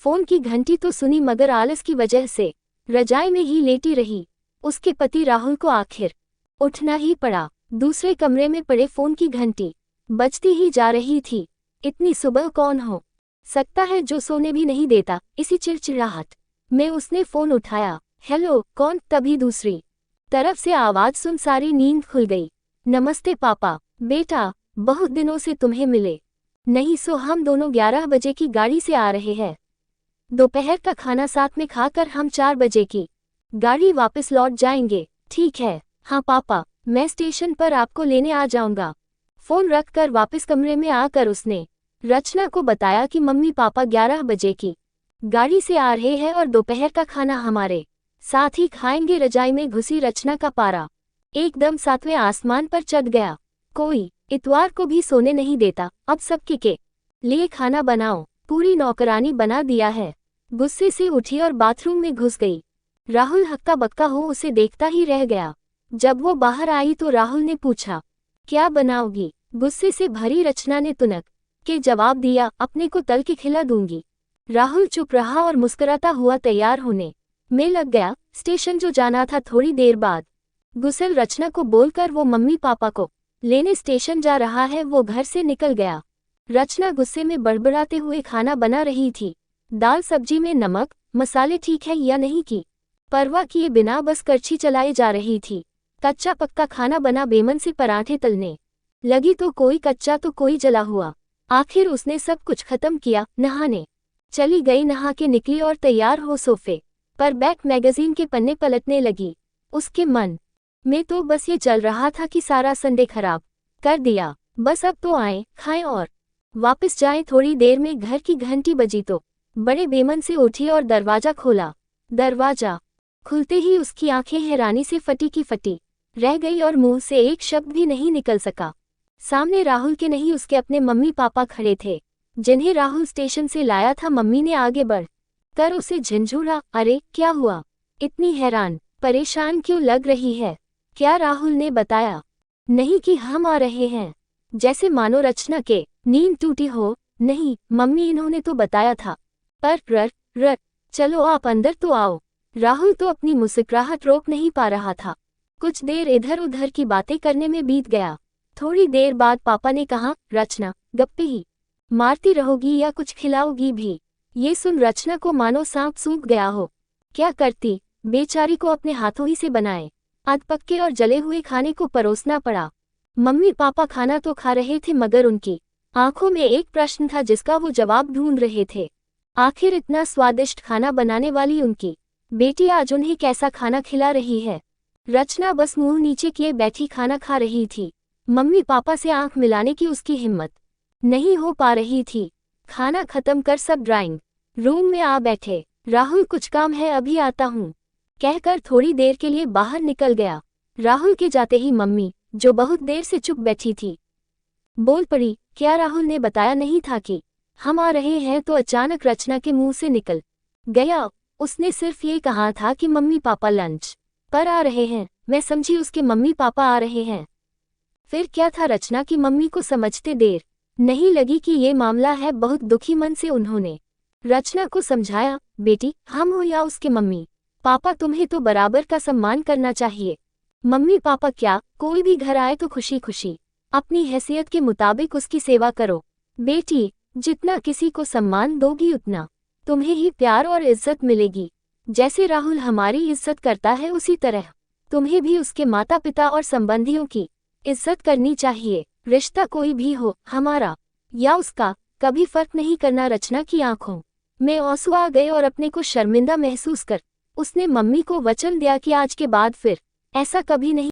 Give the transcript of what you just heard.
Phone की घंटी तो सुनी मगर आलस की वजह से रजाई में ही लेटी रही। उसके पति राहुल को आखिर उठना ही पड़ा। दूसरे कमरे में पड़े फोन की घंटी बजती ही जा रही थी। इतनी सुबह कौन हो सकता है जो सोने भी नहीं देता। इसी चिड़चिड़ाहट में उसने फोन उठाया। हेलो कौन? तभी दूसरी तरफ से आवाज सुन सारी नींद खुल गई। नमस्ते पापा। बेटा बहुत दिनों से तुम्हें मिले नहीं, सो हम दोनों 11 बजे की गाड़ी से आ रहे हैं। दोपहर का खाना साथ में खाकर हम 4 बजे की गाड़ी वापस लौट जाएंगे। ठीक है। हाँ पापा, मैं स्टेशन पर आपको लेने आ जाऊंगा। फोन रखकर वापस कमरे में आकर उसने रचना को बताया कि मम्मी पापा 11 बजे की गाड़ी से आ रहे हैं और दोपहर का खाना हमारे साथ ही खाएंगे। रजाई में घुसी रचना का पारा एकदम 7वें आसमान पर चढ़ गया। कोई इतवार को भी सोने नहीं देता। अब सबके के लिए खाना बनाओ, पूरी नौकरानी बना दिया है। गुस्से से उठी और बाथरूम में घुस गई। राहुल हक्का बक्का हो उसे देखता ही रह गया। जब वो बाहर आई तो राहुल ने पूछा, क्या बनाओगी? गुस्से से भरी रचना ने तुनक के जवाब दिया, अपने को तल के खिला दूंगी। राहुल चुप रहा और मुस्कुराता हुआ तैयार होने में लग गया। स्टेशन जो जाना था थोड़ी देर बाद गुस्सेल रचना को बोलकर वो मम्मी पापा को लेने स्टेशन जा रहा है, वो घर से निकल गया। रचना गुस्से में बड़बड़ाते हुए खाना बना रही थी। दाल सब्जी में नमक मसाले ठीक है या नहीं की परवाह किए बिना बस करछी चलाए जा रही थी। कच्चा पक्का खाना बना बेमन से पराठे तलने लगी तो कोई कच्चा तो कोई जला हुआ। आखिर उसने सब कुछ खत्म किया। नहाने चली गई, नहा के निकली और तैयार हो सोफे पर बैक मैगजीन के पन्ने पलटने लगी। उसके मन में तो बस ये चल रहा था कि सारा संडे खराब कर दिया। बस अब तो आए, खाएं और वापस जाएं। थोड़ी देर में घर की घंटी बजी तो बड़े बेमन से उठी और दरवाजा खोला। दरवाजा खुलते ही उसकी आंखें हैरानी से फटी की फटी रह गई और मुंह से एक शब्द भी नहीं निकल सका। सामने राहुल के नहीं उसके अपने मम्मी पापा खड़े थे, जिन्हें राहुल स्टेशन से लाया था। मम्मी ने आगे बढ़ कर उसे झंझोड़ा, अरे क्या हुआ? इतनी हैरान परेशान क्यों लग रही है? क्या राहुल ने बताया नहीं कि हम आ रहे हैं? जैसे मानो रचना के नींद टूटी हो। नहीं मम्मी, इन्होंने तो बताया था, पर रर चलो आप अंदर तो आओ। राहुल तो अपनी मुस्कुराहट रोक नहीं पा रहा था। कुछ देर इधर उधर की बातें करने में बीत गया। थोड़ी देर बाद पापा ने कहा, रचना गप्पे ही मारती रहोगी या कुछ खिलाओगी भी? ये सुन रचना को मानो सांप सूंघ गया हो। क्या करती? बेचारी को अपने हाथों ही से बनाए अधपक्के और जले हुए खाने को परोसना पड़ा। मम्मी पापा खाना तो खा रहे थे मगर उनकी आंखों में एक प्रश्न था जिसका वो जवाब ढूंढ रहे थे। आखिर इतना स्वादिष्ट खाना बनाने वाली उनकी बेटी आज उन्हें कैसा खाना खिला रही है? रचना बस मुंह नीचे किए बैठी खाना खा रही थी। मम्मी पापा से आंख मिलाने की उसकी हिम्मत नहीं हो पा रही थी। खाना खत्म कर सब ड्राइंग रूम में आ बैठे। राहुल कुछ काम है, अभी आता हूँ कहकर थोड़ी देर के लिए बाहर निकल गया। राहुल के जाते ही मम्मी, जो बहुत देर से चुप बैठी थी, बोल पड़ी, क्या राहुल ने बताया नहीं था कि हम आ रहे हैं? तो अचानक रचना के मुंह से निकल गया, उसने सिर्फ ये कहा था कि मम्मी पापा लंच पर आ रहे हैं। मैं समझी उसके मम्मी पापा आ रहे हैं। फिर क्या था? रचना की मम्मी को समझते देर नहीं लगी कि ये मामला है। बहुत दुखी मन से उन्होंने रचना को समझाया, बेटी हम हो या उसके मम्मी पापा, तुम्हें तो बराबर का सम्मान करना चाहिए। मम्मी पापा क्या, कोई भी घर आए तो खुशी खुशी अपनी हैसियत के मुताबिक उसकी सेवा करो। बेटी जितना किसी को सम्मान दोगी उतना तुम्हें ही प्यार और इज्जत मिलेगी। जैसे राहुल हमारी इज्जत करता है उसी तरह तुम्हें भी उसके माता पिता और संबंधियों की इज्जत करनी चाहिए। रिश्ता कोई भी हो, हमारा या उसका, कभी फर्क नहीं करना। रचना की आंखों में आंसू आ गए और अपने को शर्मिंदा महसूस कर उसने मम्मी को वचन दिया कि आज के बाद फिर ऐसा कभी नहीं